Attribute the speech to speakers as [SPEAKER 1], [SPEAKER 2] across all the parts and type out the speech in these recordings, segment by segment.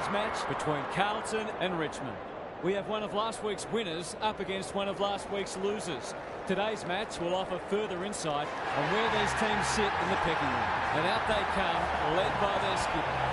[SPEAKER 1] today's match between Carlton and Richmond. We have one of last week's winners up against one of last week's losers. Today's match will offer further insight on where these teams sit in the pecking order. And out they come, led by their skipper.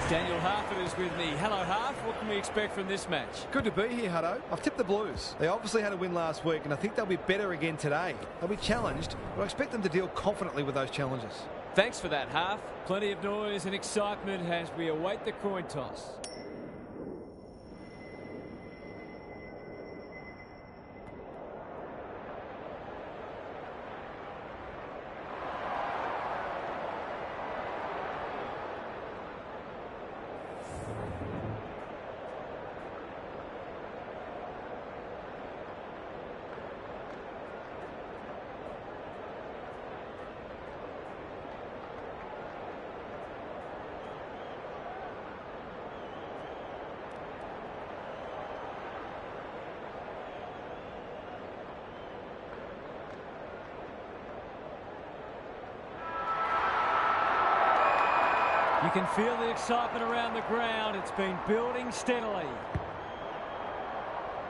[SPEAKER 1] Daniel Harford is with me. Hello, Harf. What can we expect from this match?
[SPEAKER 2] Good to be here, Hutto. I've tipped the Blues. They obviously had a win last week, and I think they'll be better again today. They'll be challenged, but I expect them to deal confidently with those challenges.
[SPEAKER 1] Thanks for that, Harf. Plenty of noise and excitement as we await the coin toss. You can feel the excitement around the ground. It's been building steadily.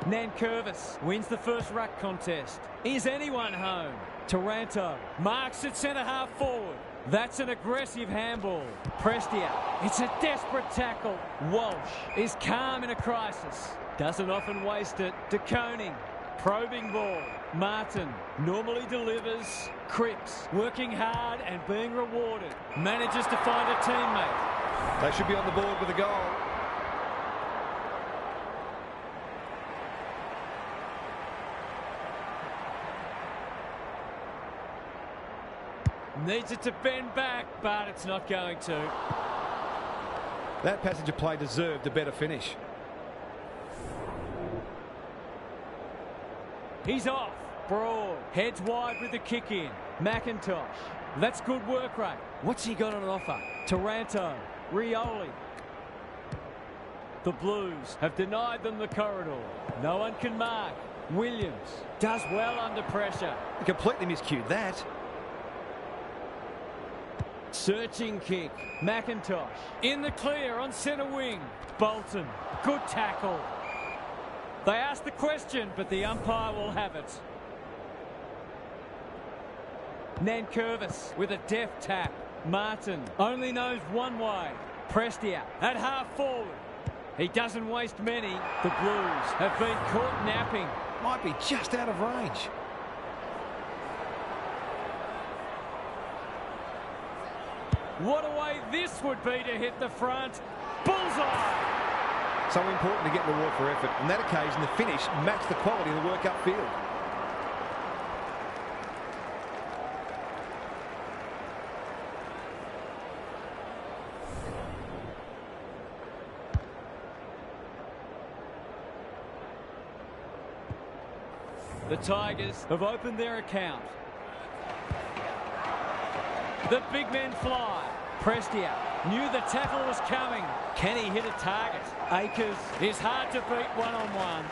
[SPEAKER 1] Nankervis wins the first ruck contest. Is anyone home? Taranto marks at centre-half forward. That's an aggressive handball. Prestia, it's a desperate tackle. Walsh is calm in a crisis. Doesn't often waste it. De Koning, probing ball. Martin normally delivers. Cripps working hard and being rewarded. Manages to find a teammate.
[SPEAKER 2] They should be on the board with a goal.
[SPEAKER 1] Needs it to bend back, but it's not going to.
[SPEAKER 2] That passage of play deserved a better finish.
[SPEAKER 1] He's off. Broad heads wide with the kick in. McIntosh. That's good work rate. What's he got on offer? Taranto. Rioli. The Blues have denied them the corridor. No one can mark. Williams does well under pressure.
[SPEAKER 2] He completely miscued that.
[SPEAKER 1] Searching kick. McIntosh. In the clear on centre wing. Bolton. Good tackle. They asked the question, but the umpire will have it. Nankervis with a deft tap. Martin only knows one way. Prestia at half forward. He doesn't waste many. The Blues have been caught napping.
[SPEAKER 2] Might be just out of range.
[SPEAKER 1] What a way this would be to hit the front. Bullseye!
[SPEAKER 2] So important to get reward for effort. On that occasion, the finish matched the quality of the work upfield.
[SPEAKER 1] The Tigers have opened their account. The big men fly. Prestia knew the tackle was coming. Can he hit a target? Akers is hard to beat one-on-one.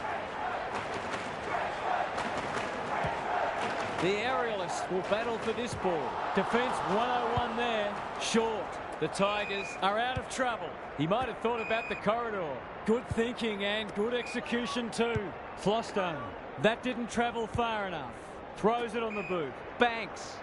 [SPEAKER 1] The aerialists will battle for this ball. Defence 101 there. Short. The Tigers are out of trouble. He might have thought about the corridor. Good thinking and good execution too. Flostone. That didn't travel far enough. Throws it on the boot. Banks.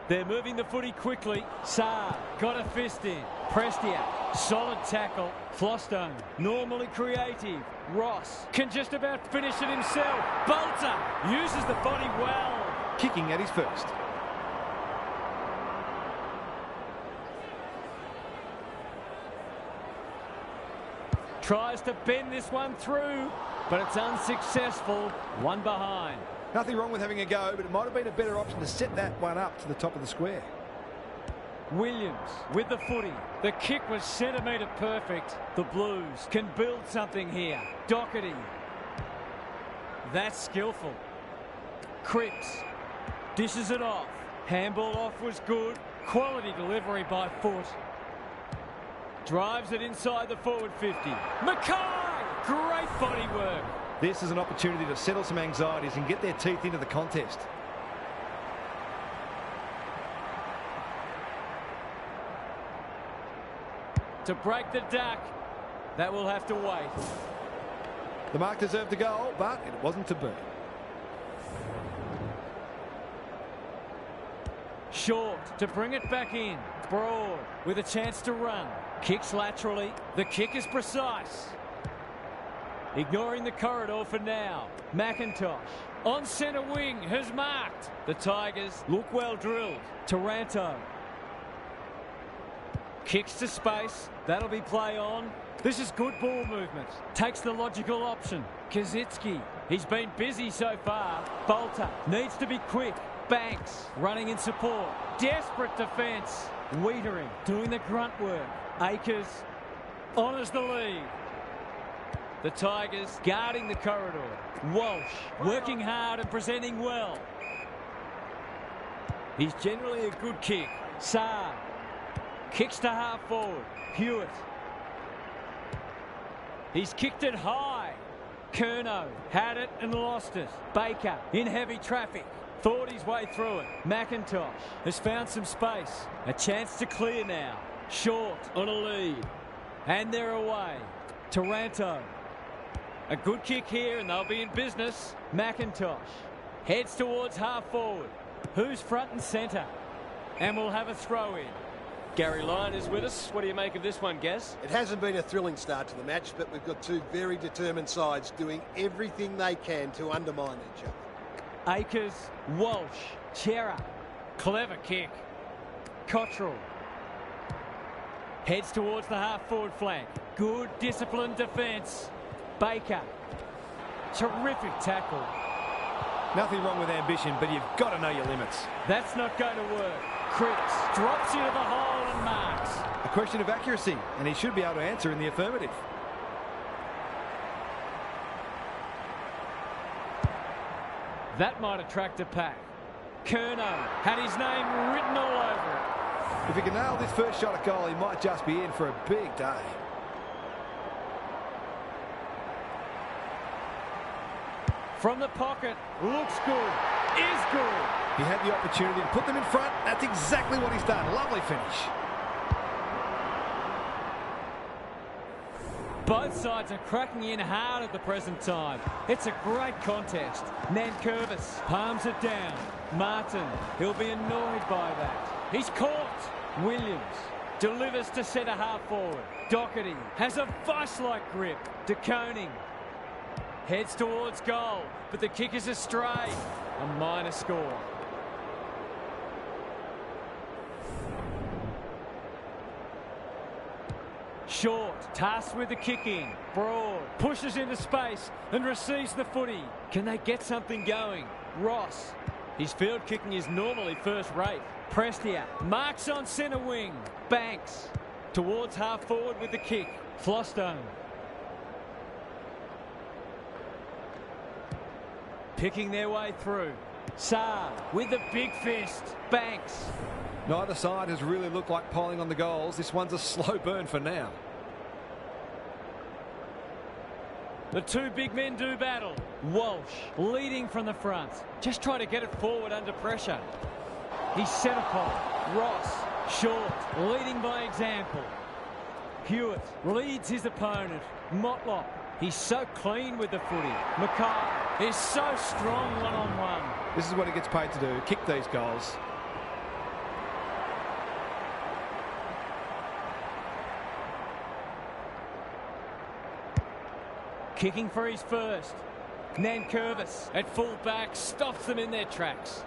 [SPEAKER 1] They're moving the footy quickly. Saar got a fist in. Prestia, solid tackle. Flostone, normally creative. Ross can just about finish it himself. Bolter uses the body well.
[SPEAKER 2] Kicking at his first.
[SPEAKER 1] Tries to bend this one through, but it's unsuccessful. One behind.
[SPEAKER 2] Nothing wrong with having a go, but it might have been a better option to set that one up to the top of the square.
[SPEAKER 1] Williams with the footy. The kick was centimetre perfect. The Blues can build something here. Doherty. That's skillful. Cripps dishes it off. Handball off was good. Quality delivery by foot. Drives it inside the forward 50. Mackay! Great body work.
[SPEAKER 2] This is an opportunity to settle some anxieties and get their teeth into the contest.
[SPEAKER 1] To break the duck. That will have to wait.
[SPEAKER 2] The mark deserved a goal, but it wasn't to be.
[SPEAKER 1] Short to bring it back in. Broad with a chance to run. Kicks laterally. The kick is precise. Ignoring the corridor for now. McIntosh on centre wing has marked. The Tigers look well drilled. Taranto. Kicks to space. That'll be play on. This is good ball movement. Takes the logical option. Kazitsky. He's been busy so far. Bolter needs to be quick. Banks running in support. Desperate defence. Wiedering doing the grunt work. Akers honours the lead. The Tigers guarding the corridor. Walsh working hard and presenting well. He's generally a good kick. Saar kicks to half forward. Hewitt. He's kicked it high. Curnow had it and lost it. Baker in heavy traffic. Thought his way through it. McIntosh has found some space. A chance to clear now. Short on a lead. And they're away. Taranto. A good kick here and they'll be in business. McIntosh heads towards half forward. Who's front and centre? And we'll have a throw in.
[SPEAKER 3] Gary Lyon is with us. What do you make of this one, Gaz?
[SPEAKER 4] It hasn't been a thrilling start to the match, but we've got two very determined sides doing everything they can to undermine each other.
[SPEAKER 1] Akers, Walsh, Chera. Clever kick. Cottrell heads towards the half-forward flank. Good disciplined defence. Baker. Terrific tackle.
[SPEAKER 2] Nothing wrong with ambition, but you've got to know your limits.
[SPEAKER 1] That's not going to work. Cripps drops into the hole and marks.
[SPEAKER 2] A question of accuracy, and he should be able to answer in the affirmative.
[SPEAKER 1] That might attract a pack. Curnow had his name written all over it.
[SPEAKER 2] If he can nail this first shot at goal, he might just be in for a big day.
[SPEAKER 1] From the pocket, looks good, is good.
[SPEAKER 2] He had the opportunity to put them in front. That's exactly what he's done. Lovely finish.
[SPEAKER 1] Both sides are cracking in hard at the present time. It's a great contest. Nankervis palms it down. Martin, he'll be annoyed by that. He's caught. Williams delivers to centre half forward. Doherty has a vice-like grip. De Koning heads towards goal, but the kick is astray. A minor score. Short, tasked with the kick in. Broad pushes into space and receives the footy. Can they get something going? Ross. His field kicking is normally first rate. Prestia marks on centre wing. Banks towards half forward with the kick. Flostone. Picking their way through. Saar with the big fist. Banks.
[SPEAKER 2] Neither side has really looked like piling on the goals. This one's a slow burn for now.
[SPEAKER 1] The two big men do battle. Walsh leading from the front. Just try to get it forward under pressure. He's set upon. Ross, short, leading by example. Hewitt leads his opponent. Motlop, he's so clean with the footy. Mackay is so strong one-on-one.
[SPEAKER 2] This is what he gets paid to do, kick these goals.
[SPEAKER 1] Kicking for his first. Nankervis at full back stops them in their tracks.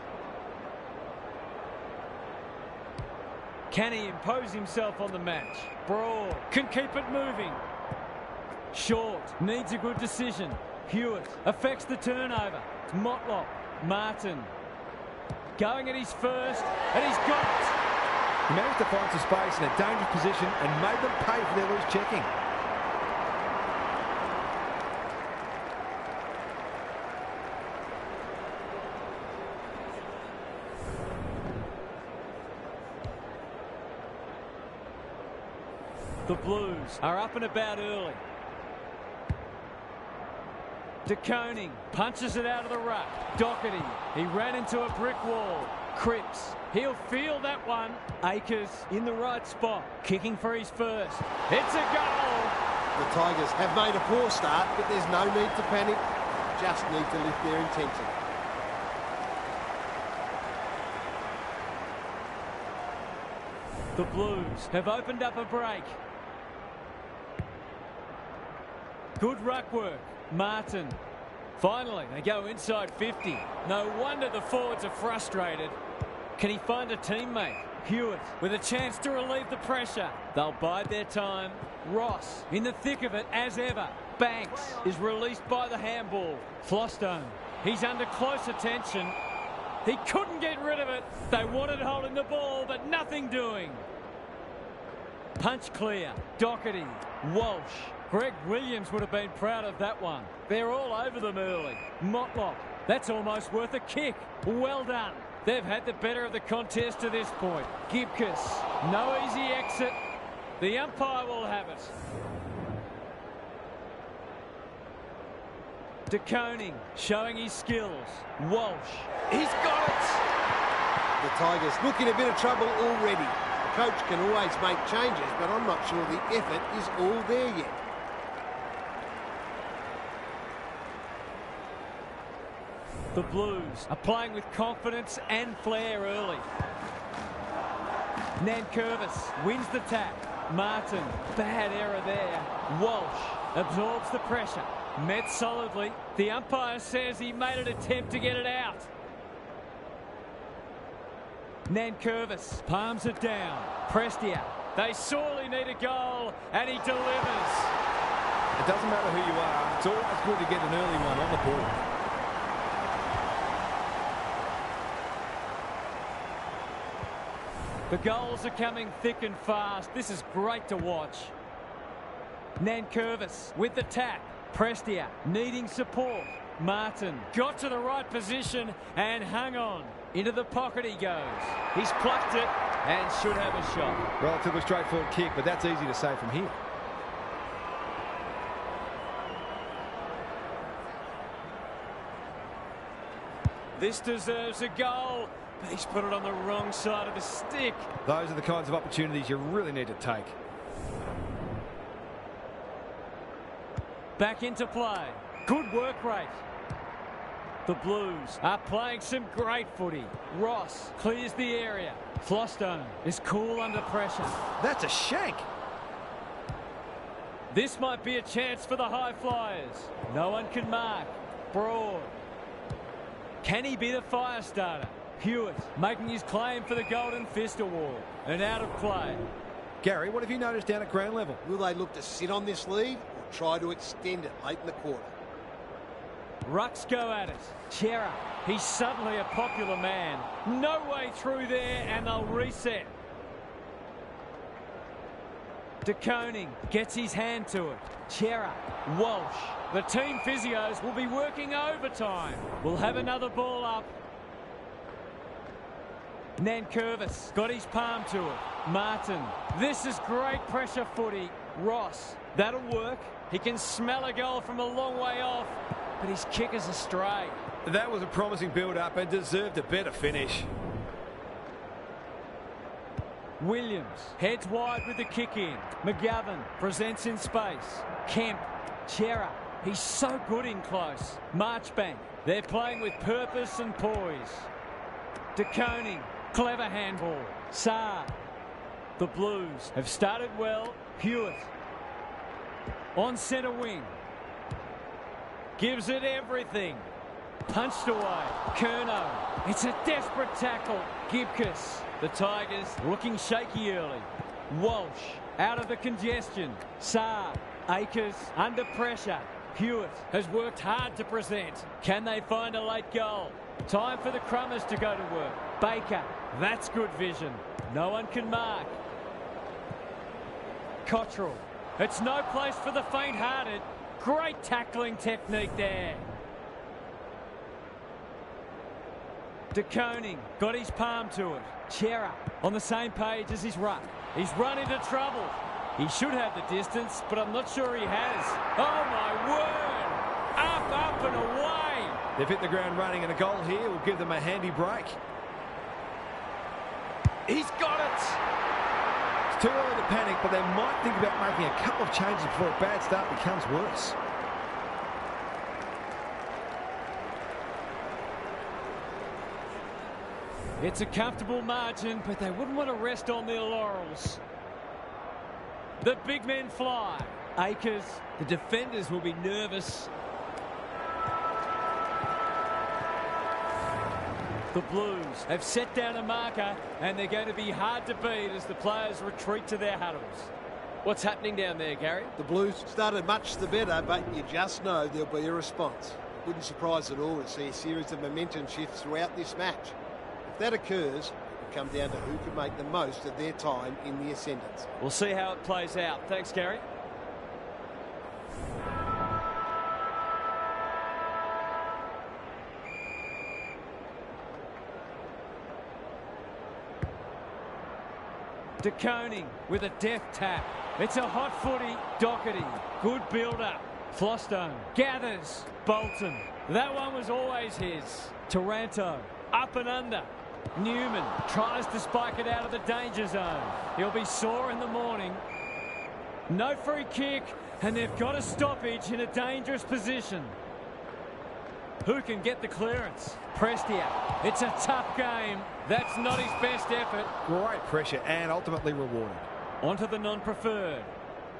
[SPEAKER 1] Can he impose himself on the match? Broad can keep it moving. Short needs a good decision. Hewitt affects the turnover. Motlop. Martin going at his first, and he's got it.
[SPEAKER 2] He managed to find some space in a dangerous position and made them pay for their loose checking.
[SPEAKER 1] The Blues are up and about early. DeConing punches it out of the ruck. Doherty, he ran into a brick wall. Cripps, he'll feel that one. Akers in the right spot, kicking for his first. It's a goal!
[SPEAKER 4] The Tigers have made a poor start, but there's no need to panic. Just need to lift their intensity.
[SPEAKER 1] The Blues have opened up a break. Good ruck work. Martin. Finally, they go inside 50. No wonder the forwards are frustrated. Can he find a teammate? Hewitt with a chance to relieve the pressure. They'll bide their time. Ross in the thick of it as ever. Banks is released by the handball. Flostone, he's under close attention. He couldn't get rid of it. They wanted holding the ball, but nothing doing. Punch clear. Doherty. Walsh. Greg Williams would have been proud of that one. They're all over them early. Motlop. That's almost worth a kick. Well done. They've had the better of the contest to this point. Gibcus. No easy exit. The umpire will have it. DeConing showing his skills. Walsh. He's got it.
[SPEAKER 4] The Tigers look in a bit of trouble already. The coach can always make changes, but I'm not sure the effort is all there yet.
[SPEAKER 1] The Blues are playing with confidence and flair early. Nankervis wins the tap. Martin, bad error there. Walsh absorbs the pressure. Met solidly. The umpire says he made an attempt to get it out. Nankervis palms it down. Prestia. They sorely need a goal, and he delivers.
[SPEAKER 2] It doesn't matter who you are. It's always good to get an early one on the board.
[SPEAKER 1] The goals are coming thick and fast. This is great to watch. Nankervis with the tap. Prestia needing support. Martin got to the right position and hung on. Into the pocket he goes. He's plucked it and should have a shot.
[SPEAKER 2] Relatively straightforward kick, but that's easy to say from here.
[SPEAKER 1] This deserves a goal. But he's put it on the wrong side of the stick.
[SPEAKER 2] Those are the kinds of opportunities you really need to take.
[SPEAKER 1] Back into play. Good work rate. The Blues are playing some great footy. Ross clears the area. Flostone is cool under pressure.
[SPEAKER 2] That's a shank.
[SPEAKER 1] This might be a chance for the high flyers. No one can mark. Broad. Can he be the fire starter? Hewitt making his claim for the Golden Fist Award. And out of play.
[SPEAKER 2] Gary, what have you noticed down at ground level?
[SPEAKER 4] Will they look to sit on this lead or try to extend it late in the quarter?
[SPEAKER 1] Rucks go at it. Chera, he's suddenly a popular man. No way through there, and they'll reset. DeConing gets his hand to it. Chera, Walsh. The team physios will be working overtime. We'll have another ball up. Nankervis got his palm to it. Martin. This is great pressure footy. Ross. That'll work. He can smell a goal from a long way off, but his kick is astray.
[SPEAKER 2] That was a promising build-up and deserved a better finish.
[SPEAKER 1] Williams heads wide with the kick in. McGovern presents in space. Kemp. Chera. He's so good in close. Marchbank. They're playing with purpose and poise. DeConing. Clever handball. Saar. The Blues have started well. Hewitt. On centre wing. Gives it everything. Punched away. Curnow. It's a desperate tackle. Gibcus. The Tigers looking shaky early. Walsh out of the congestion. Saar. Akers under pressure. Hewitt has worked hard to present. Can they find a late goal? Time for the Crummers to go to work. Baker, that's good vision. No one can mark. Cottrell, it's no place for the faint-hearted. Great tackling technique there. De Koning got his palm to it. Chera on the same page as his ruck. He's run into trouble. He should have the distance, but I'm not sure he has. Oh, my word! Up and away!
[SPEAKER 2] They've hit the ground running, and a goal here will give them a handy break.
[SPEAKER 1] He's got it!
[SPEAKER 2] It's too early to panic, but they might think about making a couple of changes before a bad start becomes worse.
[SPEAKER 1] It's a comfortable margin, but they wouldn't want to rest on their laurels. The big men fly. Akers, the defenders will be nervous. The Blues have set down a marker, and they're going to be hard to beat as the players retreat to their huddles.
[SPEAKER 3] What's happening down there, Gary?
[SPEAKER 4] The Blues started much the better, but you just know there'll be a response. Wouldn't surprise at all to see a series of momentum shifts throughout this match. If that occurs, it will come down to who can make the most of their time in the ascendants.
[SPEAKER 1] We'll see how it plays out. Thanks, Gary. De Koning with a deft tap. It's a hot footy. Doherty, good build-up. Flostone gathers. Bolton. That one was always his. Taranto, up and under. Newman tries to spike it out of the danger zone. He'll be sore in the morning. No free kick, and they've got a stoppage in a dangerous position. Who can get the clearance? Prestia. It's a tough game. That's not his best effort.
[SPEAKER 2] Great pressure and ultimately rewarded.
[SPEAKER 1] Onto the non-preferred.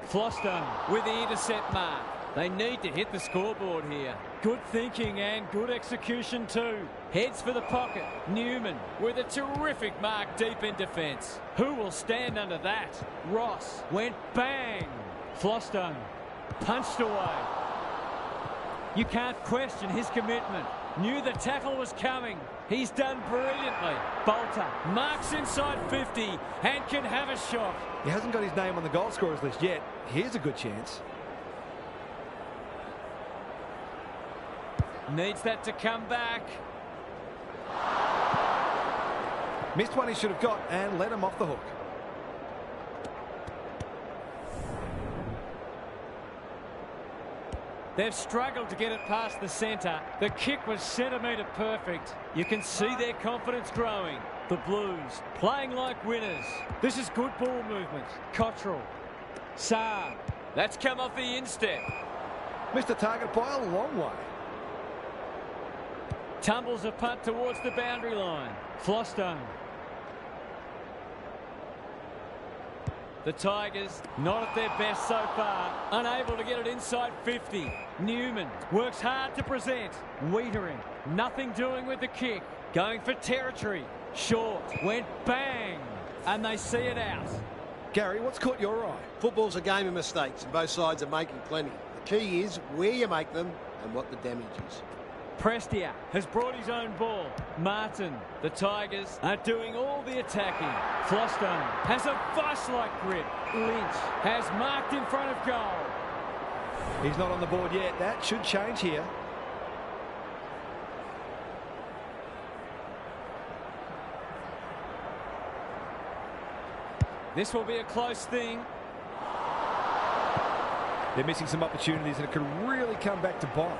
[SPEAKER 1] Flostone with the intercept mark. They need to hit the scoreboard here. Good thinking and good execution too. Heads for the pocket. Newman with a terrific mark deep in defence. Who will stand under that? Ross went bang. Flostone punched away. You can't question his commitment. Knew the tackle was coming. He's done brilliantly. Bolter marks inside 50 and can have a shot.
[SPEAKER 2] He hasn't got his name on the goal scorers list yet. Here's a good chance.
[SPEAKER 1] Needs that to come back.
[SPEAKER 2] Missed one he should have got and let him off the hook.
[SPEAKER 1] They've struggled to get it past the centre. The kick was centimetre perfect. You can see their confidence growing. The Blues playing like winners. This is good ball movement. Cottrell. Saab. That's come off the instep.
[SPEAKER 2] Missed the target by a long way.
[SPEAKER 1] Tumbles a punt towards the boundary line. Flostone. The Tigers not at their best so far. Unable to get it inside 50. Newman works hard to present. Wiedering. Nothing doing with the kick. Going for territory. Short. Went bang. And they see it out.
[SPEAKER 2] Gary, what's caught your eye?
[SPEAKER 4] Football's a game of mistakes, and both sides are making plenty. The key is where you make them and what the damage is.
[SPEAKER 1] Prestia has brought his own ball. Martin, the Tigers are doing all the attacking. Flostone has a vice-like grip. Lynch has marked in front of goal.
[SPEAKER 2] He's not on the board yet. That should change here.
[SPEAKER 1] This will be a close thing.
[SPEAKER 2] They're missing some opportunities and it could really come back to bite.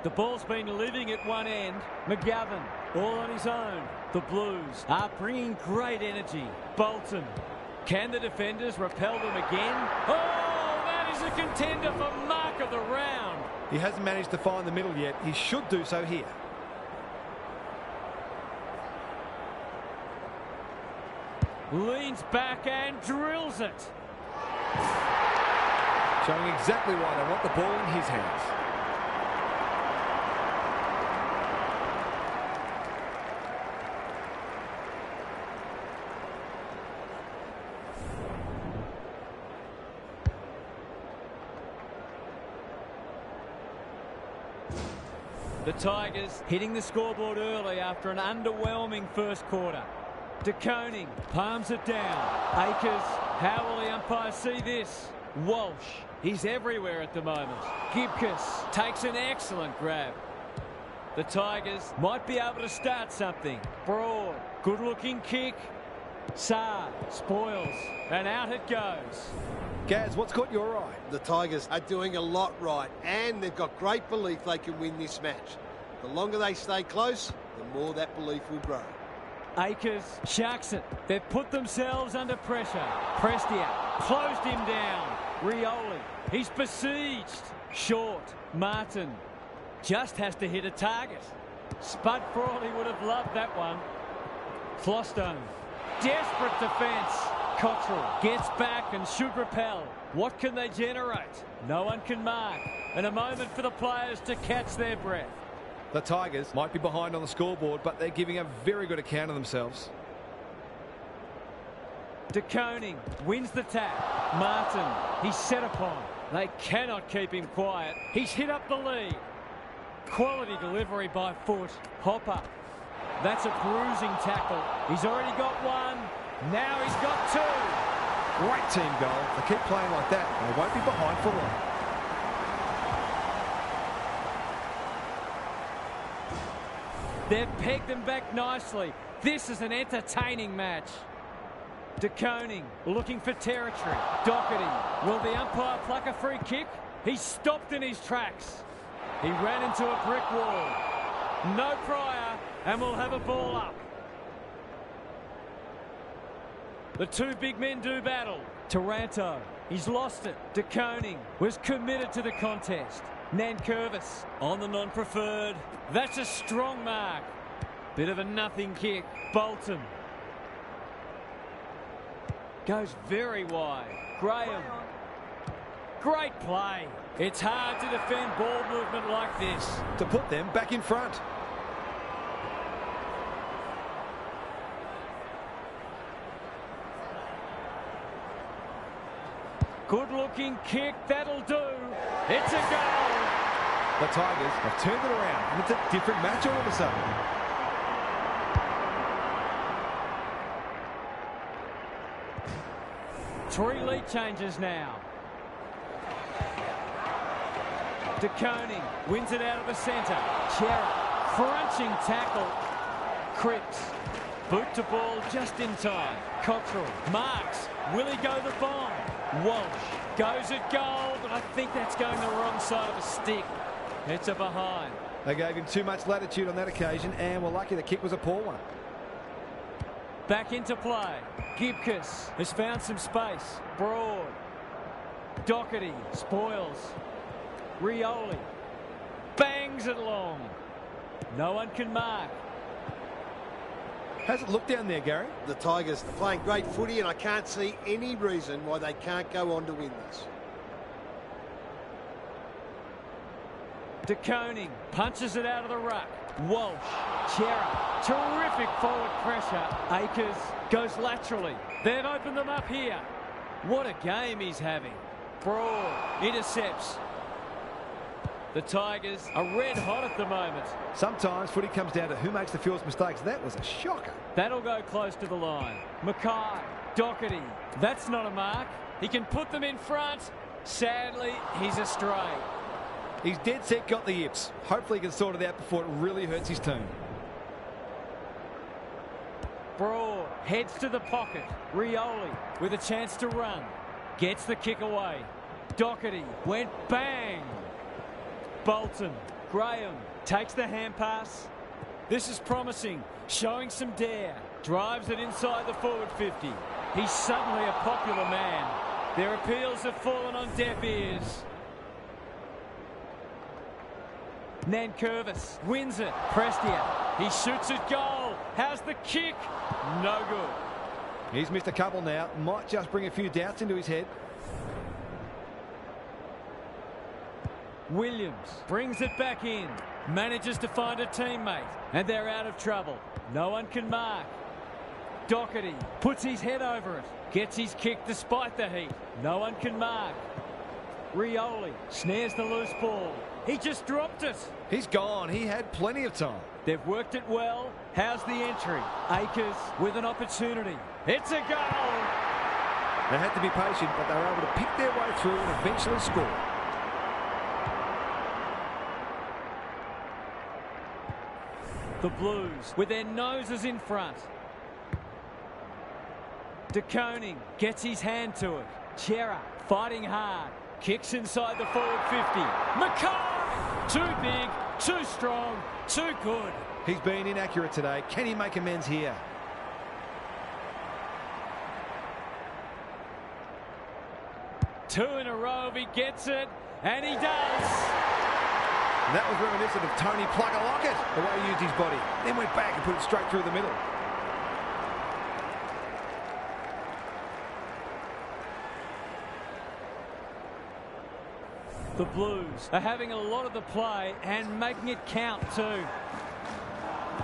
[SPEAKER 1] The ball's been living at one end. McGovern all on his own. The Blues are bringing great energy. Bolton. Can the defenders repel them again? Oh, that is a contender for mark of the round.
[SPEAKER 2] He hasn't managed to find the middle yet. He should do so here.
[SPEAKER 1] Leans back and drills it.
[SPEAKER 2] Showing exactly why they want the ball in his hands.
[SPEAKER 1] The Tigers hitting the scoreboard early after an underwhelming first quarter. De Koning palms it down. Akers, how will the umpire see this? Walsh, he's everywhere at the moment. Gibcus takes an excellent grab. The Tigers might be able to start something. Broad, good-looking kick. Saar spoils, and out it goes.
[SPEAKER 2] Gaz, what's caught your eye?
[SPEAKER 4] The Tigers are doing a lot right, and they've got great belief they can win this match. The longer they stay close, the more that belief will grow.
[SPEAKER 1] Akers sharks it. They've put themselves under pressure. Prestia closed him down. Rioli, he's besieged. Short, Martin just has to hit a target. Spud Frawley would have loved that one. Flostone, desperate defence. Cottrell gets back and should repel. What can they generate? No one can mark. And a moment for the players to catch their breath.
[SPEAKER 2] The Tigers might be behind on the scoreboard, but they're giving a very good account of themselves.
[SPEAKER 1] De Koning wins the tap. Martin, he's set upon. They cannot keep him quiet. He's hit up the lead. Quality delivery by foot. Hopper. That's a bruising tackle. He's already got one. Now he's got two.
[SPEAKER 2] Great team goal. They keep playing like that, and they won't be behind for long.
[SPEAKER 1] They've pegged them back nicely. This is an entertaining match. De Koning looking for territory. Doherty. Will the umpire pluck a free kick? He's stopped in his tracks. He ran into a brick wall. No prior, and we'll have a ball up. The two big men do battle. Taranto, he's lost it. De Koning was committed to the contest. Nankervis on the non-preferred. That's a strong mark. Bit of a nothing kick. Bolton. Goes very wide. Graham. Great play. It's hard to defend ball movement like this.
[SPEAKER 2] To put them back in front.
[SPEAKER 1] Good-looking kick, that'll do. It's a goal.
[SPEAKER 2] The Tigers have turned it around, and it's a different match all of a sudden.
[SPEAKER 1] Three lead changes now. De Koning wins it out of the centre. Chera, crunching tackle. Cripps, boot to ball just in time. Cottrell marks. Will he go the bomb? Walsh goes at goal, but I think that's going the wrong side of a stick. It's a behind.
[SPEAKER 2] They gave him too much latitude on that occasion, and were lucky the kick was a poor one.
[SPEAKER 1] Back into play. Gibcus has found some space. Broad. Doherty spoils. Rioli bangs it long. No one can mark.
[SPEAKER 2] How's it look down there, Gary?
[SPEAKER 4] The Tigers are playing great footy, and I can't see any reason why they can't go on to win this.
[SPEAKER 1] De Koning punches it out of the ruck. Walsh, Chera, terrific forward pressure. Akers goes laterally. They've opened them up here. What a game he's having. Broad intercepts. The Tigers are red hot at the moment.
[SPEAKER 2] Sometimes footy comes down to who makes the fewest mistakes. That was a shocker.
[SPEAKER 1] That'll go close to the line. Mackay, Doherty. That's not a mark. He can put them in front. Sadly, he's astray.
[SPEAKER 2] He's dead set, got the yips. Hopefully he can sort it out before it really hurts his team.
[SPEAKER 1] Broad heads to the pocket. Rioli with a chance to run. Gets the kick away. Doherty went bang. Bolton. Graham takes the hand pass. This is promising. Showing some dare. Drives it inside the forward 50. He's suddenly a popular man. Their appeals have fallen on deaf ears. Nankervis wins it. Prestia. He shoots at goal. How's the kick? No good.
[SPEAKER 2] He's missed a couple now. Might just bring a few doubts into his head.
[SPEAKER 1] Williams brings it back in. Manages to find a teammate. And they're out of trouble. No one can mark. Doherty puts his head over it. Gets his kick despite the heat. No one can mark. Rioli snares the loose ball. He just dropped it.
[SPEAKER 2] He's gone. He had plenty of time.
[SPEAKER 1] They've worked it well. How's the entry? Akers with an opportunity. It's a goal.
[SPEAKER 2] They had to be patient, but they were able to pick their way through and eventually score.
[SPEAKER 1] The Blues with their noses in front. DeConing gets his hand to it. Chera fighting hard. Kicks inside the forward 50. Mackay! Too big, too strong, too good.
[SPEAKER 2] He's been inaccurate today. Can he make amends here?
[SPEAKER 1] Two in a row if he gets it, and he does.
[SPEAKER 2] And that was reminiscent of Tony Plugger-Lockett, the way he used his body. Then went back and put it straight through the middle.
[SPEAKER 1] The Blues are having a lot of the play and making it count too.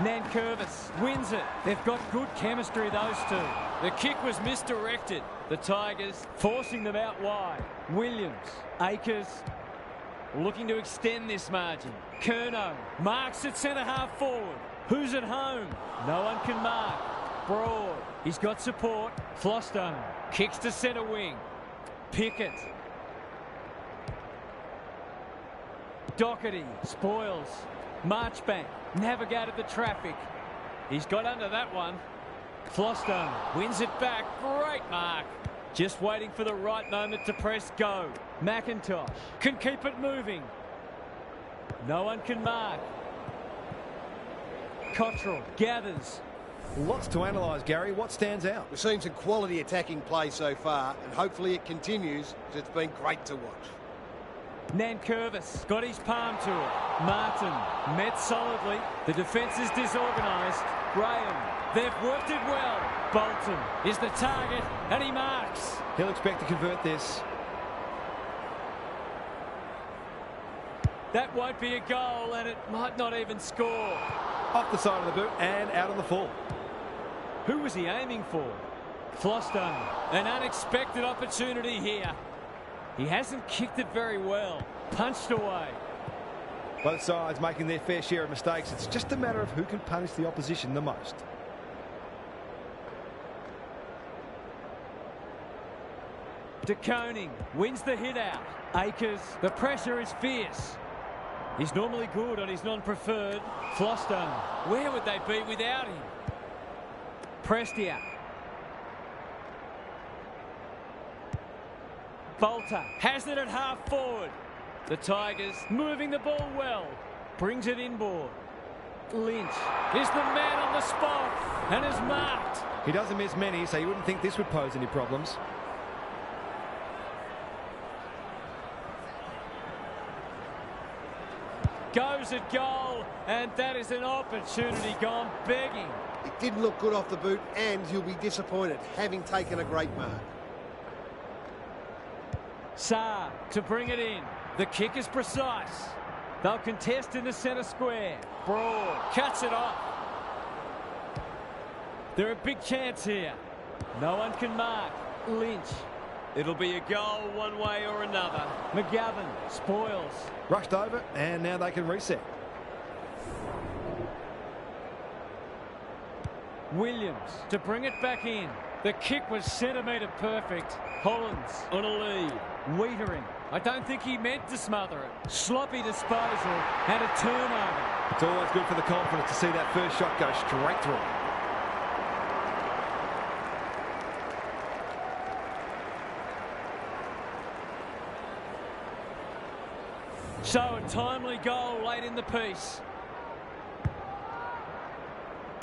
[SPEAKER 1] Nankervis wins it. They've got good chemistry, those two. The kick was misdirected. The Tigers forcing them out wide. Williams, Akers looking to extend this margin. Curnow marks at centre-half forward. Who's at home? No one can mark. Broad, he's got support. Flostone kicks to centre wing. Pickett. Doherty spoils. Marchbank navigated the traffic. He's got under that one. Flostone wins it back. Great mark. Just waiting for the right moment to press go. McIntosh can keep it moving. No one can mark. Cottrell gathers.
[SPEAKER 2] Lots to analyse, Gary. What stands out?
[SPEAKER 4] We've seen some quality attacking play so far, and hopefully it continues, because it's been great to watch.
[SPEAKER 1] Nankervis got his palm to it. Martin met solidly. The defence is disorganised. Graham, they've worked it well. Bolton is the target, and he marks.
[SPEAKER 2] He'll expect to convert this.
[SPEAKER 1] That won't be a goal, and it might not even score.
[SPEAKER 2] Off the side of the boot and out on the full.
[SPEAKER 1] Who was he aiming for? Flostone, an unexpected opportunity here. He hasn't kicked it very well. Punched away.
[SPEAKER 2] Both sides making their fair share of mistakes. It's just a matter of who can punish the opposition the most.
[SPEAKER 1] DeConing wins the hit out. Akers, the pressure is fierce. He's normally good on his non-preferred. Flostone, where would they be without him? Prestia. Bolter has it at half forward. The Tigers moving the ball well. Brings it inboard. Lynch is the man on the spot and is marked.
[SPEAKER 2] He doesn't miss many, so you wouldn't think this would pose any problems.
[SPEAKER 1] Goes at goal, and that is an opportunity gone begging.
[SPEAKER 4] It didn't look good off the boot, and he'll be disappointed, having taken a great mark.
[SPEAKER 1] Saar to bring it in. The kick is precise. They'll contest in the centre square. Broad cuts it off. They're a big chance here. No one can mark. Lynch.
[SPEAKER 3] It'll be a goal one way or another.
[SPEAKER 1] McGovern spoils.
[SPEAKER 2] Rushed over, and now they can reset.
[SPEAKER 1] Williams to bring it back in. The kick was centimetre perfect. Hollands on a lead. Wiedering. I don't think he meant to smother it. Sloppy disposal and a turnover.
[SPEAKER 2] It's always good for the confidence to see that first shot go straight through.
[SPEAKER 1] So a timely goal late in the piece.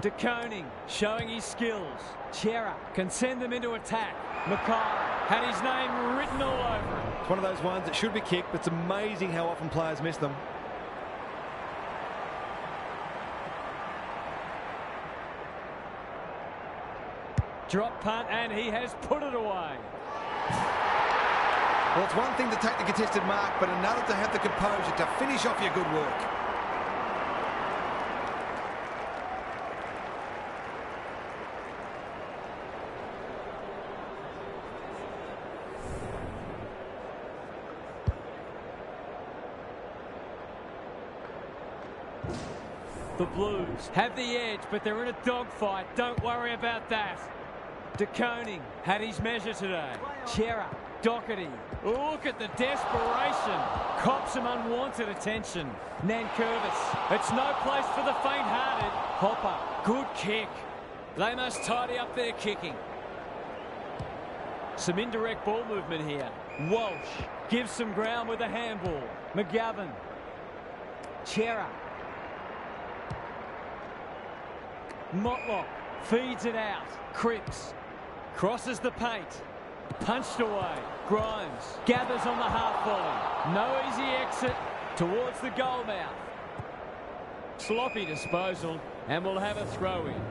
[SPEAKER 1] DeConing showing his skills. Chera can send them into attack. Mackay had his name written all over it.
[SPEAKER 2] It's one of those ones that should be kicked, but it's amazing how often players miss them.
[SPEAKER 1] Drop punt, and he has put it away.
[SPEAKER 2] Well, it's one thing to take the contested mark, but another to have the composure to finish off your good work.
[SPEAKER 1] The Blues have the edge, but they're in a dogfight. Don't worry about that. De Koning had his measure today. Chera, Doherty. Look at the desperation. Cops some unwanted attention. Nankervis. It's no place for the faint-hearted. Hopper. Good kick. They must tidy up their kicking. Some indirect ball movement here. Walsh gives some ground with a handball. McGovern. Chera. Motlock feeds it out. Cripps crosses the paint. Punched away. Grimes gathers on the half volley. No easy exit towards the goal mouth. Sloppy disposal, and we'll have a throw in.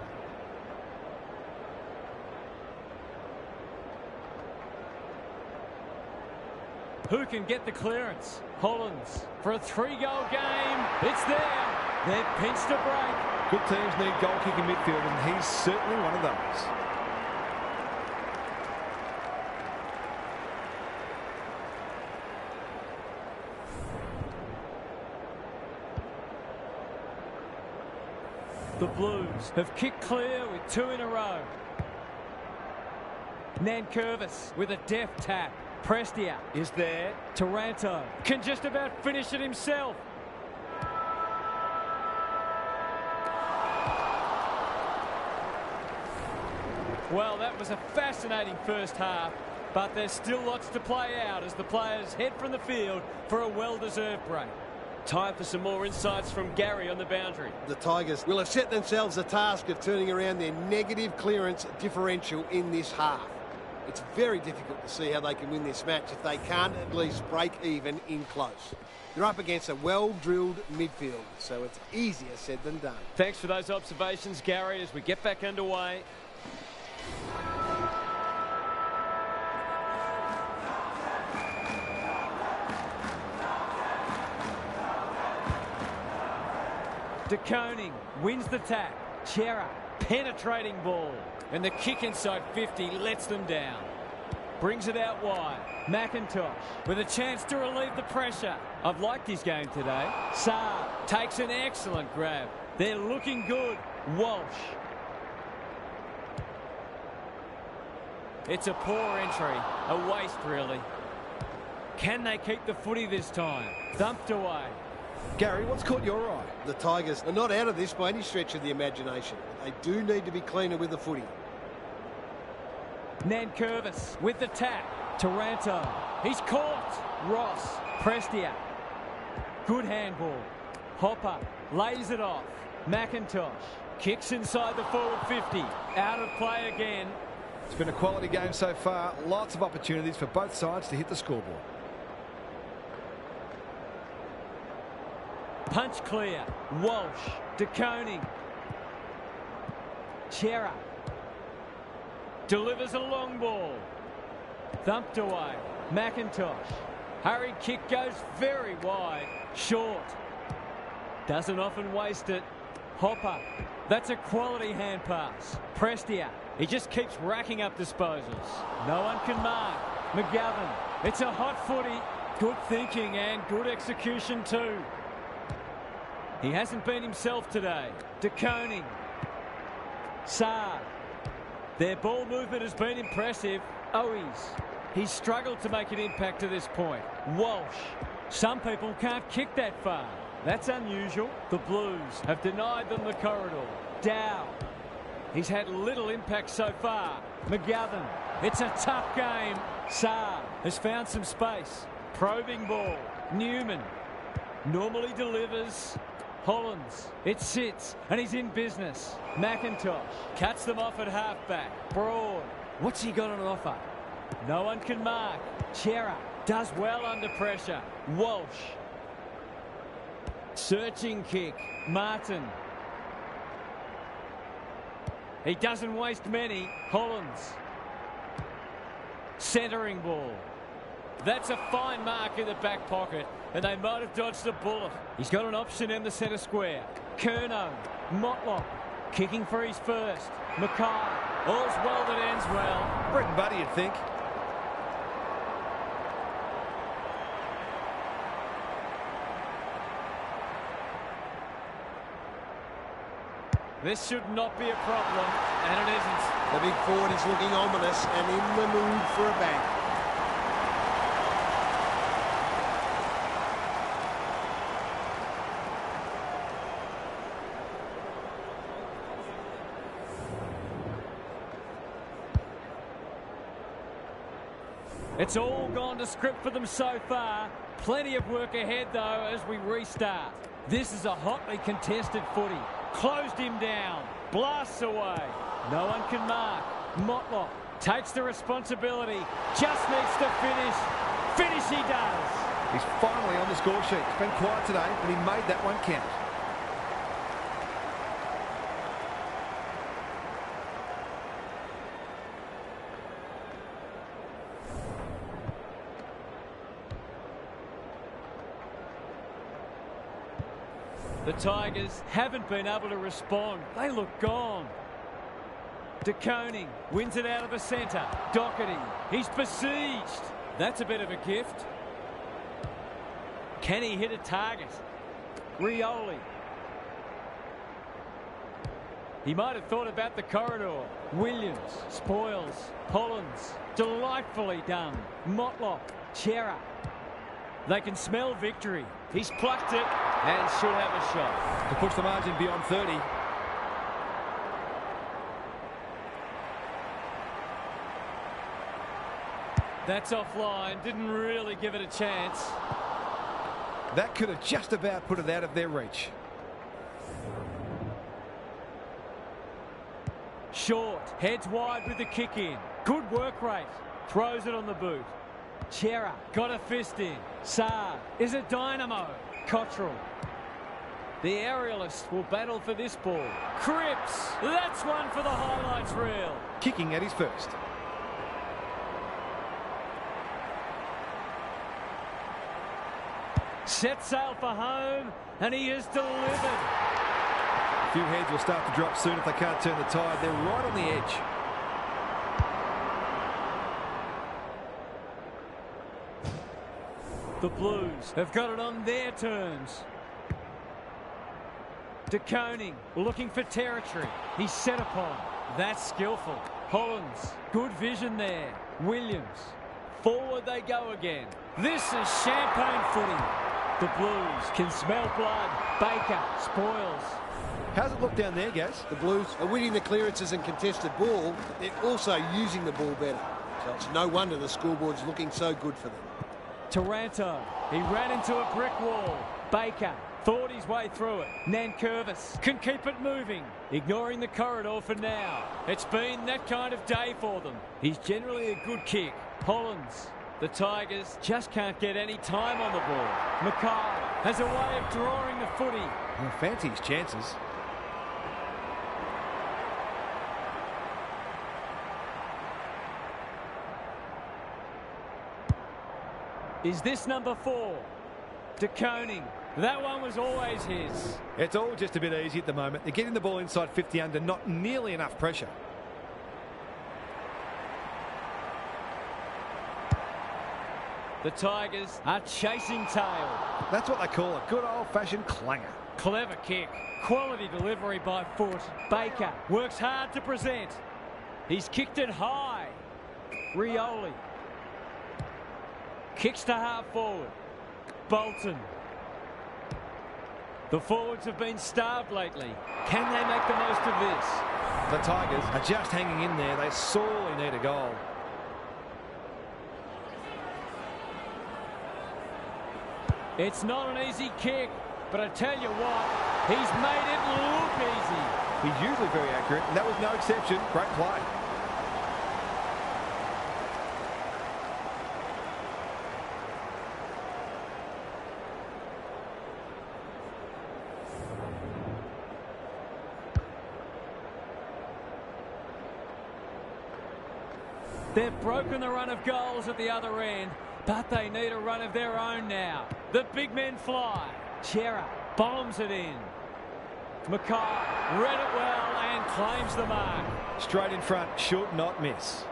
[SPEAKER 1] Who can get the clearance? Hollins for a 3-goal game. It's there. They've pinched a break.
[SPEAKER 2] Good teams need goal-kicking midfield, and he's certainly one of those.
[SPEAKER 1] The Blues have kicked clear with 2 in a row. Nankervis with a deft tap. Prestia is there. Taranto can just about finish it himself. Well, that was a fascinating first half, but there's still lots to play out as the players head from the field for a well-deserved break.
[SPEAKER 3] Time for some more insights from Gary on the boundary.
[SPEAKER 4] The Tigers will have set themselves the task of turning around their negative clearance differential in this half. It's very difficult to see how they can win this match if they can't at least break even in close. They're up against a well-drilled midfield, so it's easier said than done.
[SPEAKER 3] Thanks for those observations, Gary, as we get back underway.
[SPEAKER 1] De Koning wins the tap. Chera, penetrating ball. And the kick inside 50 lets them down. Brings it out wide. McIntosh with a chance to relieve the pressure. I've liked his game today. Saab takes an excellent grab. They're looking good. Walsh. It's a poor entry. A waste, really. Can they keep the footy this time? Thumped away.
[SPEAKER 2] Gary, what's caught your eye?
[SPEAKER 4] The Tigers are not out of this by any stretch of the imagination. They do need to be cleaner with the footy.
[SPEAKER 1] Nankervis with the tap. Taranto. He's caught. Ross. Prestia. Good handball. Hopper lays it off. McIntosh kicks inside the forward 50. Out of play again.
[SPEAKER 2] It's been a quality game so far. Lots of opportunities for both sides to hit the scoreboard.
[SPEAKER 1] Punch clear. Walsh. De Koning. Chera. Delivers a long ball. Thumped away. McIntosh. Hurried kick goes very wide. Short. Doesn't often waste it. Hopper. That's a quality hand pass. Prestia. He just keeps racking up disposals. No one can mark. McGovern. It's a hot footy. Good thinking and good execution too. He hasn't been himself today. De Koning. Saab. Their ball movement has been impressive. Owies. He's struggled to make an impact to this point. Walsh. Some people can't kick that far. That's unusual. The Blues have denied them the corridor. Dow. He's had little impact so far. McGovern. It's a tough game. Saab has found some space. Probing ball. Newman. Normally delivers. Hollins. It sits and he's in business. McIntosh cuts them off at halfback. Broad. What's he got on offer? No one can mark. Chera does well under pressure. Walsh. Searching kick. Martin. He doesn't waste many. Hollins. Centering ball. That's a fine mark in the back pocket, and they might have dodged a bullet. He's got an option in the centre square. Curnow. Motlock. Kicking for his first. Mackay. All's well that ends well.
[SPEAKER 2] Bread and butter, you'd think.
[SPEAKER 1] This should not be a problem, and it isn't.
[SPEAKER 4] The big forward is looking ominous and in the mood for a bang.
[SPEAKER 1] It's all gone to script for them so far. Plenty of work ahead, though, as we restart. This is a hotly contested footy. Closed him down. Blasts away. No one can mark. Motlop takes the responsibility. Just needs to finish. Finish he does.
[SPEAKER 2] He's finally on the score sheet. It's been quiet today, but he made that one count.
[SPEAKER 1] The Tigers haven't been able to respond. They look gone. De Koning wins it out of the centre. Doherty, he's besieged. That's a bit of a gift. Can he hit a target? Rioli. He might have thought about the corridor. Williams spoils. Hollins, delightfully done. Motlop, Chera. They can smell victory. He's plucked it and should have a shot.
[SPEAKER 2] To push the margin beyond 30.
[SPEAKER 1] That's offline. Didn't really give it a chance.
[SPEAKER 2] That could have just about put it out of their reach.
[SPEAKER 1] Short. Heads wide with the kick in. Good work rate. Throws it on the boot. Chera got a fist in. Saar is a dynamo. Cottrell. The aerialists will battle for this ball. Cripps. That's one for the highlights reel.
[SPEAKER 2] Kicking at his first.
[SPEAKER 1] Set sail for home, and he is delivered.
[SPEAKER 2] A few heads will start to drop soon if they can't turn the tide. They're right on the edge.
[SPEAKER 1] The Blues have got it on their terms. De Koning looking for territory. He's set upon. That's skillful. Hollins, good vision there. Williams, forward they go again. This is champagne footy. The Blues can smell blood. Baker spoils.
[SPEAKER 2] How's it look down there, Gaz?
[SPEAKER 4] The Blues are winning the clearances and contested ball, but they're also using the ball better. So it's no wonder the scoreboard's looking so good for them.
[SPEAKER 1] Taranto, he ran into a brick wall. Baker thought his way through it. Nankervis can keep it moving, ignoring the corridor for now. It's been that kind of day for them. He's generally a good kick. Hollins, the Tigers just can't get any time on the ball. Mackay has a way of drawing the footy.
[SPEAKER 2] I fancy his chances.
[SPEAKER 1] Is this number 4? De Koning. That one was always his.
[SPEAKER 2] It's all just a bit easy at the moment. They're getting the ball inside 50 under, not nearly enough pressure.
[SPEAKER 1] The Tigers are chasing tail.
[SPEAKER 2] That's what they call a good old-fashioned clanger.
[SPEAKER 1] Clever kick. Quality delivery by foot. Baker works hard to present. He's kicked it high. Rioli. Kicks to half forward. Bolton. The forwards have been starved lately. Can they make the most of this?
[SPEAKER 2] The Tigers are just hanging in there. They sorely need a goal.
[SPEAKER 1] It's not an easy kick, but I tell you what, he's made it look easy.
[SPEAKER 2] He's usually very accurate, and that was no exception. Great play.
[SPEAKER 1] They've broken the run of goals at the other end, but they need a run of their own now. The big men fly. Chera bombs it in. Mackay read it well and claims the mark.
[SPEAKER 2] Straight in front, should not miss.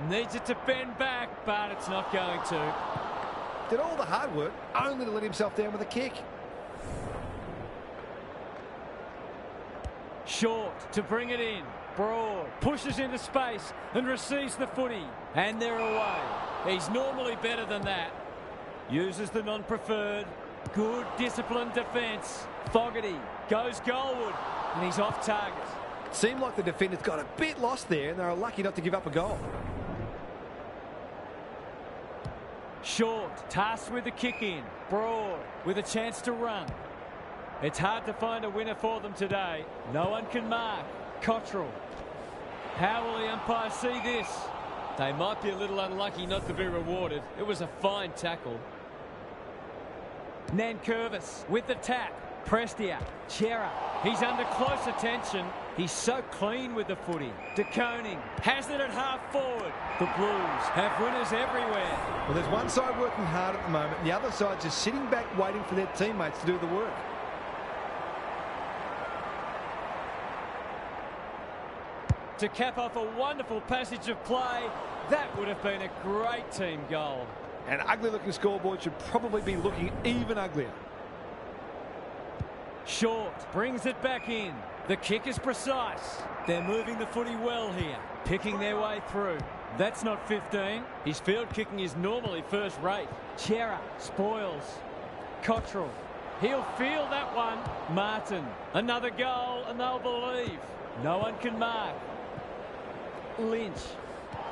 [SPEAKER 1] Needs it to bend back, but it's not going to.
[SPEAKER 2] Did all the hard work only to let himself down with a kick.
[SPEAKER 1] Short to bring it in. Broad pushes into space and receives the footy. And they're away. He's normally better than that. Uses the non-preferred. Good disciplined defence. Fogarty goes goalward and he's off target.
[SPEAKER 2] Seemed like the defenders got a bit lost there and they were lucky not to give up a goal.
[SPEAKER 1] Short, tasked with the kick in. Broad with a chance to run. It's hard to find a winner for them today. No one can mark. Cottrell. How will the umpire see this?
[SPEAKER 3] They might be a little unlucky not to be rewarded. It was a fine tackle.
[SPEAKER 1] Nankervis with the tap. Prestia. Chera. He's under close attention. He's so clean with the footy. De Koning has it at half forward. The Blues have winners everywhere.
[SPEAKER 2] Well, there's one side working hard at the moment, and the other side just sitting back waiting for their teammates to do the work.
[SPEAKER 1] To cap off a wonderful passage of play, that would have been a great team goal.
[SPEAKER 2] An ugly-looking scoreboard should probably be looking even uglier.
[SPEAKER 1] Short brings it back in. The kick is precise. They're moving the footy well here, picking their way through. That's not 15.
[SPEAKER 3] His field kicking is normally first rate.
[SPEAKER 1] Chera spoils. Cottrell. He'll feel that one. Martin. Another goal and they'll believe. No one can mark. Lynch.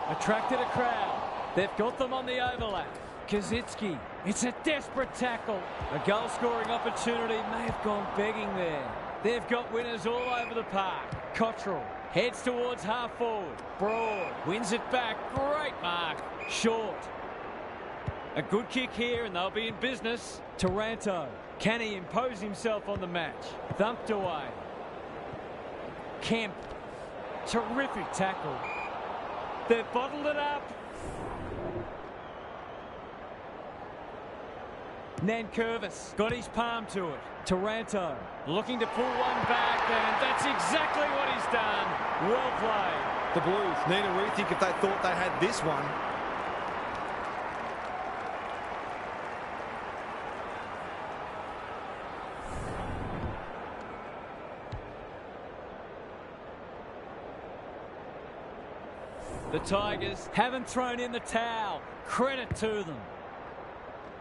[SPEAKER 1] Attracted a crowd. They've got them on the overlap. Kazitsky. It's a desperate tackle. A goal-scoring opportunity may have gone begging there. They've got winners all over the park. Cottrell heads towards half forward. Broad wins it back. Great mark. Short. A good kick here and they'll be in business. Taranto. Can he impose himself on the match? Thumped away. Kemp. Terrific tackle. They've bottled it up. Nankervis got his palm to it. Taranto looking to pull one back, and that's exactly what he's done. Well played.
[SPEAKER 2] The Blues need a rethink if they thought they had this one.
[SPEAKER 1] The Tigers haven't thrown in the towel. Credit to them.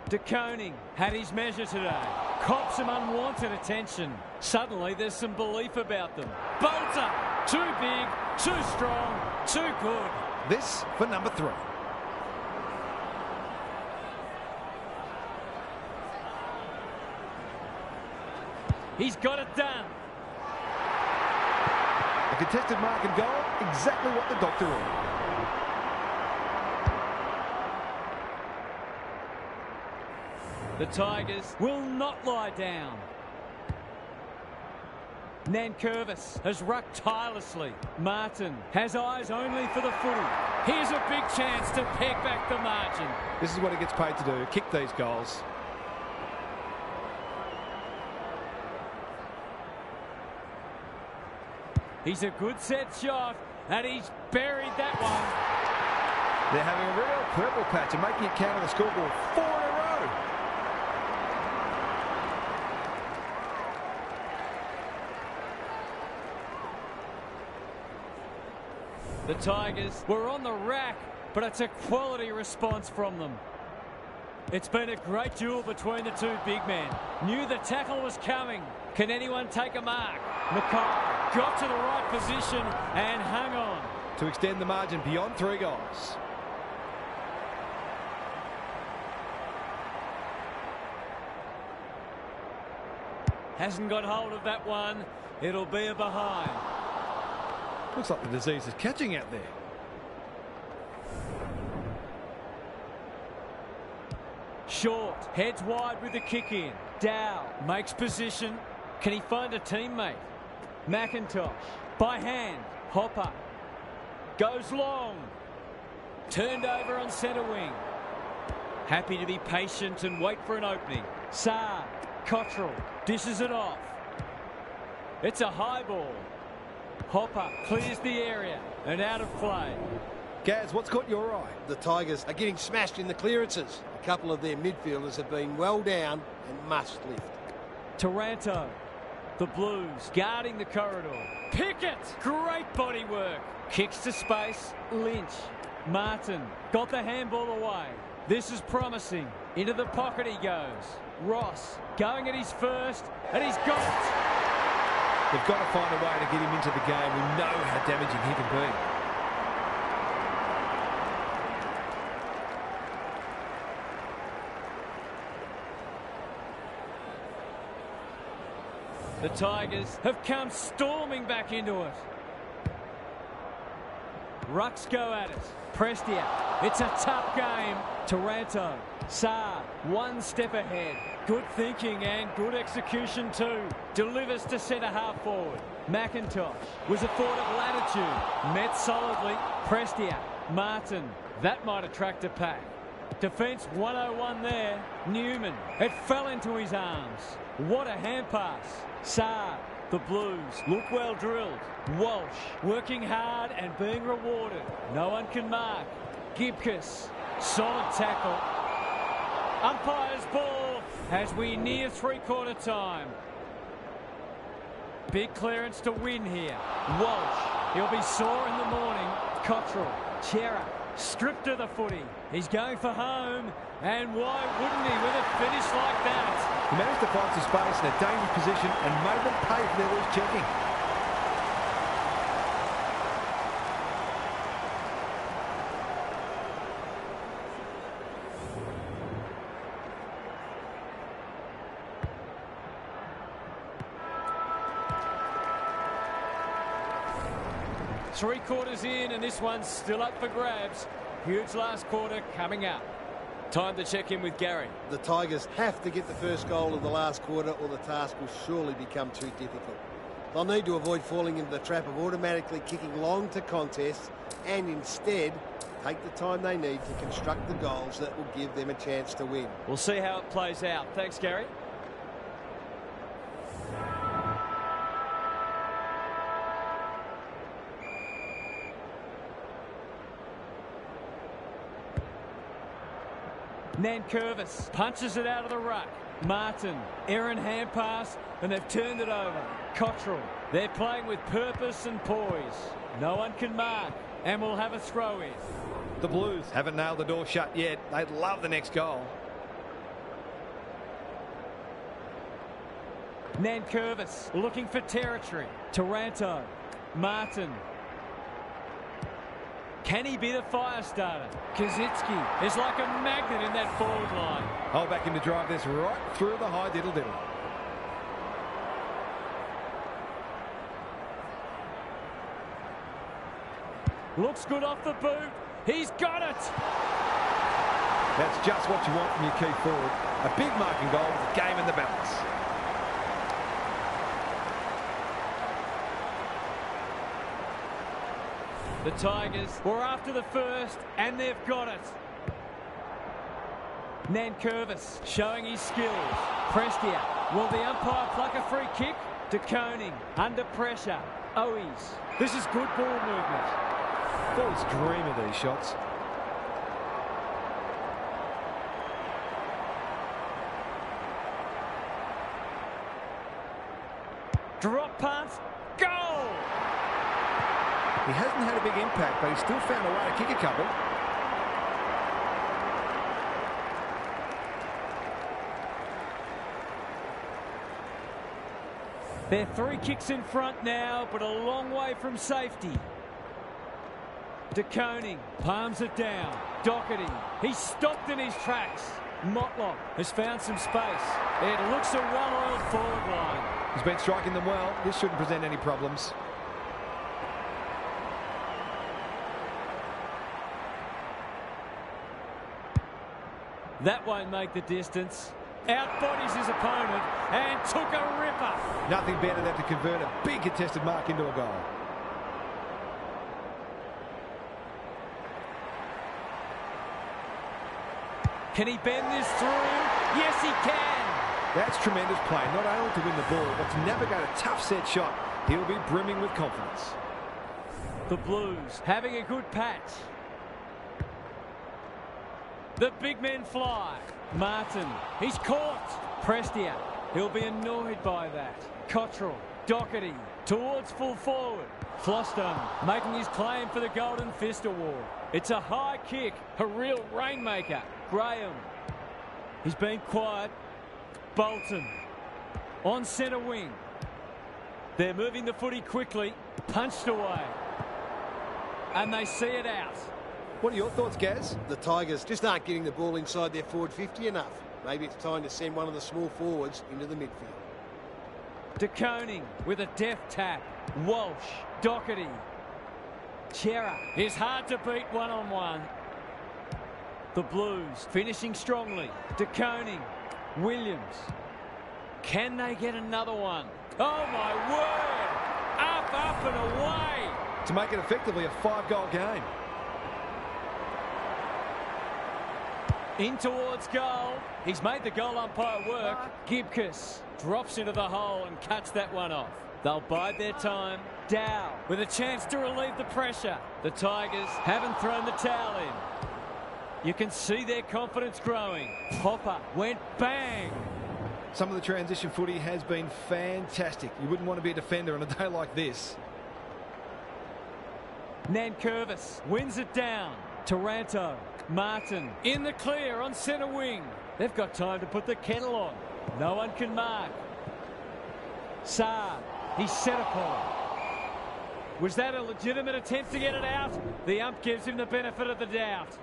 [SPEAKER 1] De Koning had his measure today. Cops some unwanted attention. Suddenly there's some belief about them. Bolter! Too big, too strong, too good.
[SPEAKER 2] This for number 3.
[SPEAKER 1] He's got it done.
[SPEAKER 2] A contested mark and goal, exactly what the doctor ordered.
[SPEAKER 1] The Tigers will not lie down. Nankervis has rucked tirelessly. Martin has eyes only for the footy. Here's a big chance to peg back the margin.
[SPEAKER 2] This is what he gets paid to do, kick these goals.
[SPEAKER 1] He's a good set shot, and he's buried that one.
[SPEAKER 2] They're having a real purple patch and making it count on the scoreboard 4 in a row.
[SPEAKER 1] The Tigers were on the rack, but it's a quality response from them. It's been a great duel between the two big men. Knew the tackle was coming. Can anyone take a mark? Mackay got to the right position and hung on.
[SPEAKER 2] To extend the margin beyond 3 goals.
[SPEAKER 1] Hasn't got hold of that one. It'll be a behind.
[SPEAKER 2] Looks like the disease is catching out there.
[SPEAKER 1] Short, heads wide with the kick in. Dow makes position. Can he find a teammate? McIntosh, by hand. Hopper, goes long. Turned over on centre wing. Happy to be patient and wait for an opening. Saab, Cottrell, dishes it off. It's a high ball. Hopper clears the area and out of play.
[SPEAKER 2] Gaz, what's caught your eye?
[SPEAKER 4] The Tigers are getting smashed in the clearances. A couple of their midfielders have been well down and must lift.
[SPEAKER 1] Taranto, the Blues, guarding the corridor. Pickett, great body work. Kicks to space, Lynch. Martin, got the handball away. This is promising. Into the pocket he goes. Ross, going at his first, and he's got it.
[SPEAKER 2] They've got to find a way to get him into the game. We know how damaging he can be.
[SPEAKER 1] The Tigers have come storming back into it. Rucks go at it. Prestia. It's a tough game. Taranto. Saar. One step ahead. Good thinking and good execution too. Delivers to centre half forward. McIntosh was afforded latitude. Met solidly. Prestia. Martin. That might attract a pack. Defence 101 there. Newman. It fell into his arms. What a hand pass. Saar. The Blues look well drilled. Walsh working hard and being rewarded. No one can mark. Gibcus. Solid tackle. Umpire's ball as we near three-quarter time. Big clearance to win here. Walsh. He'll be sore in the morning. Cottrell. Chera. Stripped of the footy. He's going for home. And why wouldn't he with a finish like that?
[SPEAKER 2] He managed to find some space in a dangerous position and made them pay for their loose checking.
[SPEAKER 1] Three quarters in, and this one's still up for grabs. Huge last quarter coming up.
[SPEAKER 3] Time to check in with Gary.
[SPEAKER 4] The Tigers have to get the first goal in the last quarter or the task will surely become too difficult. They'll need to avoid falling into the trap of automatically kicking long to contests and instead take the time they need to construct the goals that will give them a chance to win.
[SPEAKER 1] We'll see how it plays out. Thanks, Gary. Nankervis punches it out of the ruck. Martin, errant hand pass, and they've turned it over. Cottrell, they're playing with purpose and poise. No one can mark, and we'll have a throw in.
[SPEAKER 2] The Blues haven't nailed the door shut yet. They'd love the next goal.
[SPEAKER 1] Nankervis looking for territory. Taranto, Martin. Can he be the fire starter? Kazitsky is like a magnet in that forward line.
[SPEAKER 2] I'll back him to drive this right through the high diddle-diddle.
[SPEAKER 1] Looks good off the boot. He's got it.
[SPEAKER 2] That's just what you want from your key forward. A big marking goal with the game in the balance.
[SPEAKER 1] The Tigers were after the first, and they've got it. Nankervis showing his skills. Prestia. Will the umpire pluck a free kick? De Koning under pressure. Owies. This is good ball movement.
[SPEAKER 2] Always dream of these shots.
[SPEAKER 1] Drop pass. Goal!
[SPEAKER 2] He hasn't had a big impact, but he's still found a way to kick a couple.
[SPEAKER 1] They're 3 kicks in front now, but a long way from safety. De Koning palms it down. Doherty, he's stopped in his tracks. Motlop has found some space. It looks a well-oiled forward line.
[SPEAKER 2] He's been striking them well. This shouldn't present any problems.
[SPEAKER 1] That won't make the distance. Outbodies his opponent and took a ripper.
[SPEAKER 2] Nothing better than to convert a big contested mark into a goal.
[SPEAKER 1] Can he bend this through? Yes, he can.
[SPEAKER 2] That's tremendous play, not only to win the ball, but to navigate a tough set shot. He'll be brimming with confidence.
[SPEAKER 1] The Blues having a good patch. The big men fly. Martin, he's caught. Prestia, he'll be annoyed by that. Cottrell, Doherty, towards full forward. Floston making his claim for the Golden Fist Award. It's a high kick, a real rainmaker. Graham, he's been quiet. Bolton, on centre wing. They're moving the footy quickly. Punched away. And they see it out.
[SPEAKER 2] What are your thoughts, Gaz?
[SPEAKER 4] The Tigers just aren't getting the ball inside their forward 50 enough. Maybe it's time to send one of the small forwards into the midfield.
[SPEAKER 1] De Koning with a deft tap. Walsh, Doherty. Chera is hard to beat one-on-one. The Blues finishing strongly. De Koning, Williams. Can they get another one? Oh my word! Up and away!
[SPEAKER 2] To make it effectively a 5-goal game.
[SPEAKER 1] In towards goal. He's made the goal umpire work. Gibcus drops into the hole and cuts that one off. They'll bide their time. Dow with a chance to relieve the pressure. The Tigers haven't thrown the towel in. You can see their confidence growing. Hopper went bang.
[SPEAKER 2] Some of the transition footy has been fantastic. You wouldn't want to be a defender on a day like this.
[SPEAKER 1] Nankervis wins it down. Taranto, Martin in the clear on centre wing. They've got time to put the kettle on. No one can mark. Saab, he's set upon. Was that a legitimate attempt to get it out? The ump gives him the benefit of the doubt.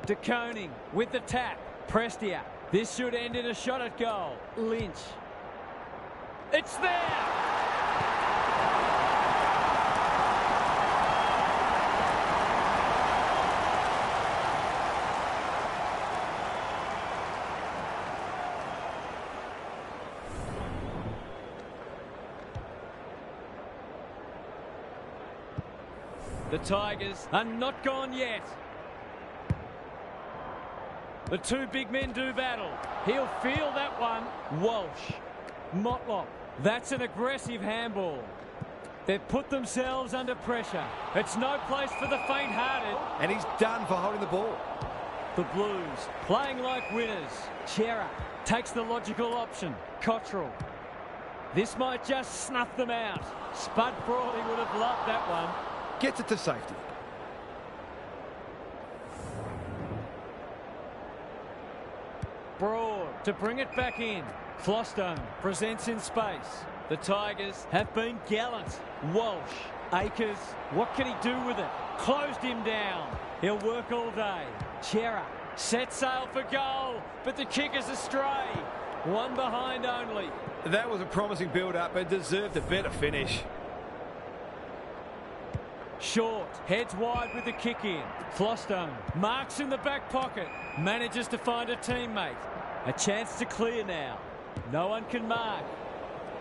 [SPEAKER 1] De Koning with the tap. Prestia. This should end in a shot at goal. Lynch. It's there! The Tigers are not gone yet. The two big men do battle. He'll feel that one. Walsh. Motlop. That's an aggressive handball. They've put themselves under pressure. It's no place for the faint-hearted.
[SPEAKER 2] And he's done for holding the ball.
[SPEAKER 1] The Blues playing like winners. Chera takes the logical option. Cottrell. This might just snuff them out. Spud Frawley would have loved that one.
[SPEAKER 2] Gets it to safety.
[SPEAKER 1] Broad to bring it back in. Floston presents in space. The Tigers have been gallant. Walsh, Akers, what can he do with it? Closed him down. He'll work all day. Chera set sail for goal, but the kick is astray. One behind only.
[SPEAKER 2] That was a promising build-up and deserved a better finish.
[SPEAKER 1] Short, heads wide with the kick in. Floston marks in the back pocket. Manages to find a teammate. A chance to clear now. No one can mark.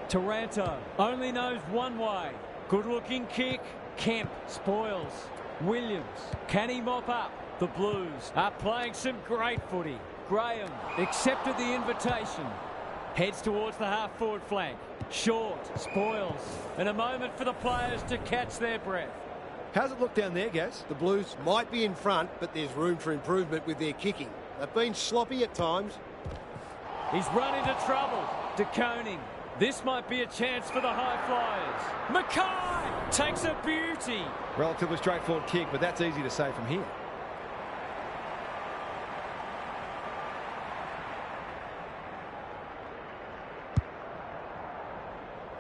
[SPEAKER 1] Taranto only knows one way. Good looking kick. Kemp spoils. Williams, can he mop up? The Blues are playing some great footy. Graham accepted the invitation. Heads towards the half forward flank. Short, spoils. And a moment for the players to catch their breath.
[SPEAKER 2] How's it look down there, Gaz?
[SPEAKER 4] The Blues might be in front, but there's room for improvement with their kicking. They've been sloppy at times.
[SPEAKER 1] He's run into trouble. De Koning. This might be a chance for the high flyers. Mackay takes a beauty.
[SPEAKER 2] Relatively straightforward kick, but that's easy to say from here.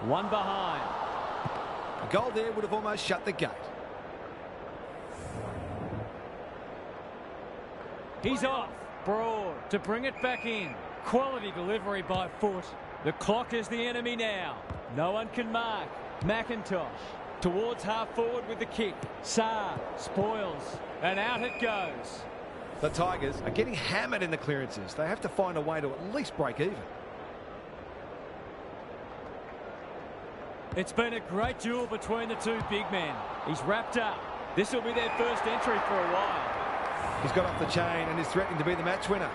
[SPEAKER 1] One behind.
[SPEAKER 2] A goal there would have almost shut the gate.
[SPEAKER 1] He's off. Broad to bring it back in. Quality delivery by foot. The clock is the enemy now. No one can mark. McIntosh towards half forward with the kick. Saar spoils. And out it goes.
[SPEAKER 2] The Tigers are getting hammered in the clearances. They have to find a way to at least break even.
[SPEAKER 1] It's been a great duel between the two big men. He's wrapped up. This will be their first entry for a while.
[SPEAKER 2] He's got off the chain and is threatening to be the match winner.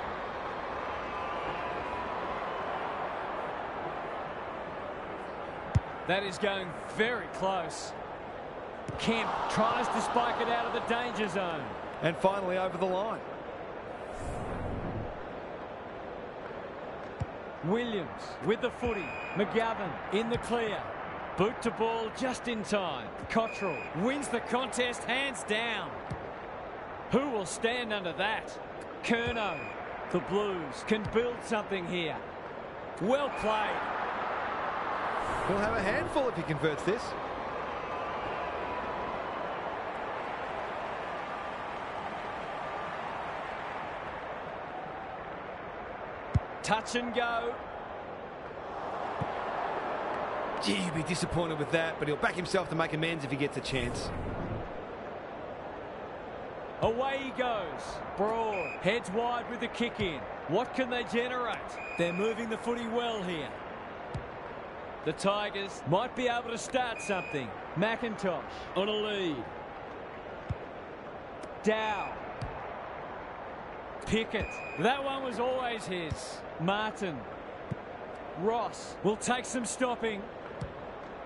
[SPEAKER 1] That is going very close. Kemp tries to spike it out of the danger zone.
[SPEAKER 2] And finally over the line.
[SPEAKER 1] Williams with the footy. McGovern in the clear. Boot to ball just in time. Cottrell wins the contest hands down. Who will stand under that? Curnow. The Blues can build something here. Well played.
[SPEAKER 2] He'll have a handful if he converts this.
[SPEAKER 1] Touch and go.
[SPEAKER 2] Gee, he'd be disappointed with that, but he'll back himself to make amends if he gets a chance.
[SPEAKER 1] Away he goes. Broad. Heads wide with the kick in. What can they generate? They're moving the footy well here. The Tigers might be able to start something. McIntosh on a lead. Dow. Pickett. That one was always his. Martin. Ross will take some stopping.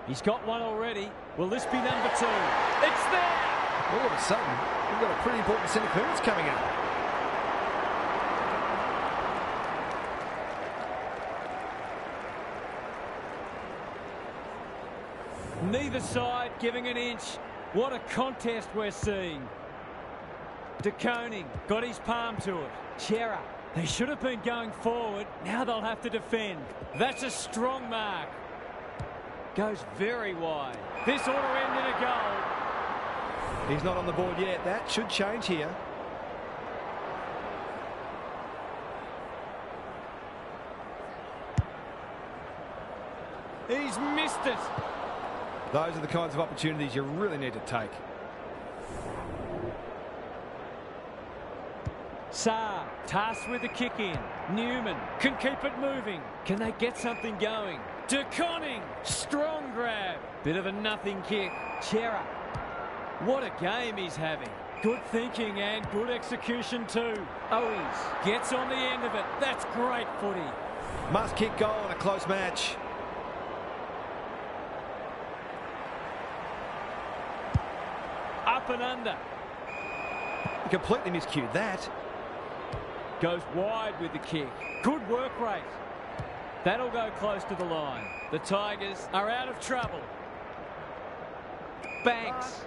[SPEAKER 1] He's got one already. Will this be number 2? It's there!
[SPEAKER 2] All of a sudden, we've got a pretty important centre clearance coming up.
[SPEAKER 1] Neither side giving an inch. What a contest we're seeing. De Koning got his palm to it. Chera. They should have been going forward. Now they'll have to defend. That's a strong mark. Goes very wide. This ought to end in a goal.
[SPEAKER 2] He's not on the board yet. That should change here.
[SPEAKER 1] He's missed it.
[SPEAKER 2] Those are the kinds of opportunities you really need to take.
[SPEAKER 1] Saar, tasked with the kick in. Newman can keep it moving. Can they get something going? De Koning, strong grab. Bit of a nothing kick. Chera. What a game he's having. Good thinking and good execution too. Owies gets on the end of it. That's great footy.
[SPEAKER 2] Must kick goal in a close match.
[SPEAKER 1] Up and under.
[SPEAKER 2] He completely miscued that.
[SPEAKER 1] Goes wide with the kick. Good work rate. That'll go close to the line. The Tigers are out of trouble. Banks.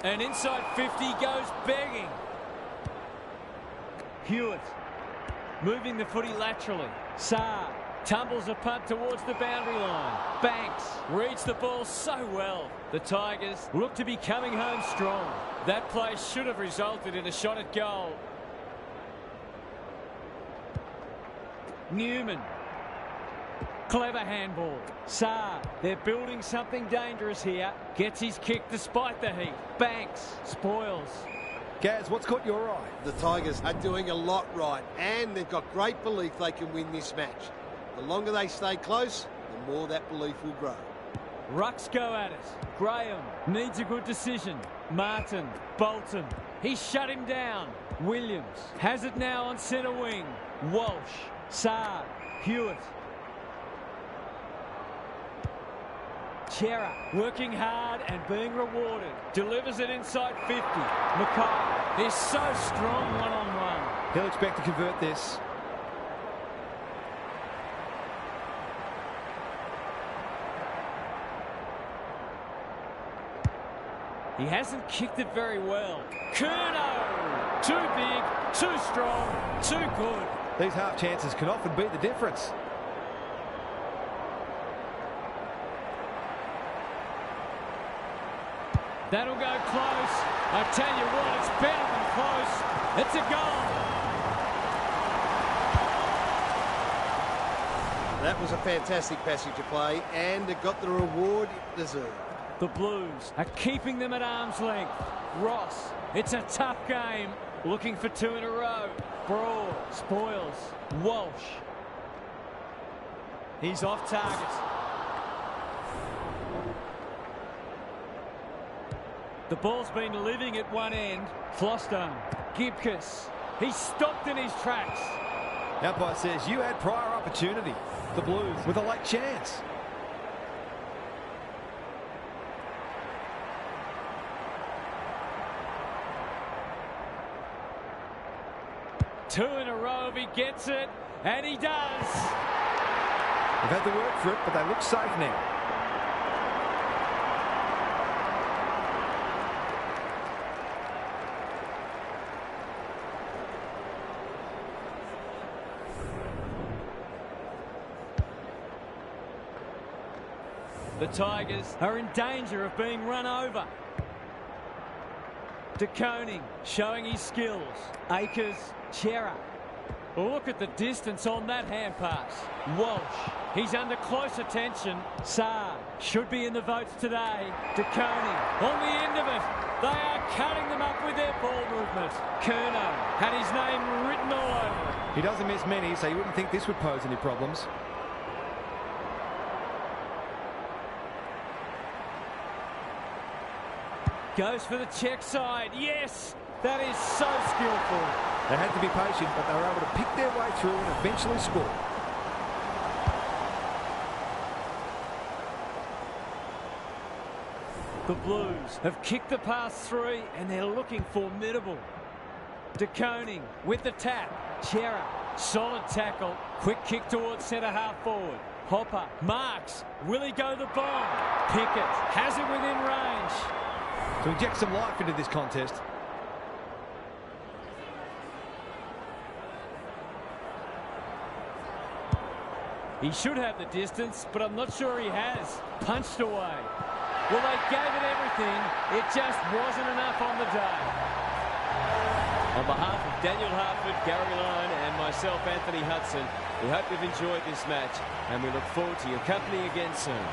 [SPEAKER 1] And inside 50 goes begging. Hewitt. Moving the footy laterally. Saar tumbles a punt towards the boundary line. Banks reads the ball so well. The Tigers look to be coming home strong. That play should have resulted in a shot at goal. Newman. Clever handball. Saar, they're building something dangerous here. Gets his kick despite the heat. Banks spoils.
[SPEAKER 2] Gaz, what's caught your eye?
[SPEAKER 4] The Tigers are doing a lot right, and they've got great belief they can win this match. The longer they stay close, the more that belief will grow.
[SPEAKER 1] Rucks go at it. Graham needs a good decision. Martin, Bolton, he shut him down. Williams has it now on centre wing. Walsh, Saar, Hewitt. Chera working hard and being rewarded. Delivers it inside 50. Mackay is so strong one-on-one.
[SPEAKER 2] He'll expect to convert this.
[SPEAKER 1] He hasn't kicked it very well. Curnow! Too big, too strong, too good.
[SPEAKER 2] These half chances can often be the difference.
[SPEAKER 1] That'll go close. I tell you what, it's better than close. It's a goal.
[SPEAKER 4] That was a fantastic passage of play, and it got the reward it deserved.
[SPEAKER 1] The Blues are keeping them at arm's length. Ross, it's a tough game. Looking for 2 in a row. Broad spoils. Walsh. He's off target. The ball's been living at one end. Flostone. Gibcus. He's stopped in his tracks.
[SPEAKER 2] Umpire says you had prior opportunity. The Blues with a late chance.
[SPEAKER 1] 2 in a row if he gets it, and he does.
[SPEAKER 2] They've had to work for it, but they look safe now.
[SPEAKER 1] The Tigers are in danger of being run over. De Koning showing his skills. Akers, Chera. Look at the distance on that hand pass. Walsh, he's under close attention. Saar should be in the votes today. De Koning on the end of it. They are cutting them up with their ball movement. Curnow had his name written all over it.
[SPEAKER 2] He doesn't miss many, so you wouldn't think this would pose any problems.
[SPEAKER 1] Goes for the check side. Yes, that is so skillful.
[SPEAKER 2] They had to be patient, but they were able to pick their way through and eventually score.
[SPEAKER 1] The Blues have kicked the pass 3 and they're looking formidable. De Koning with the tap. Chera, solid tackle. Quick kick towards centre half forward. Hopper marks. Will he go the bomb? Pickett has it within range.
[SPEAKER 2] To inject some life into this contest.
[SPEAKER 1] He should have the distance, but I'm not sure he has. Punched away. Well, they gave it everything. It just wasn't enough on the day.
[SPEAKER 3] On behalf of Daniel Hartford, Gary Lyon and myself, Anthony Hudson, we hope you've enjoyed this match and we look forward to your company again soon.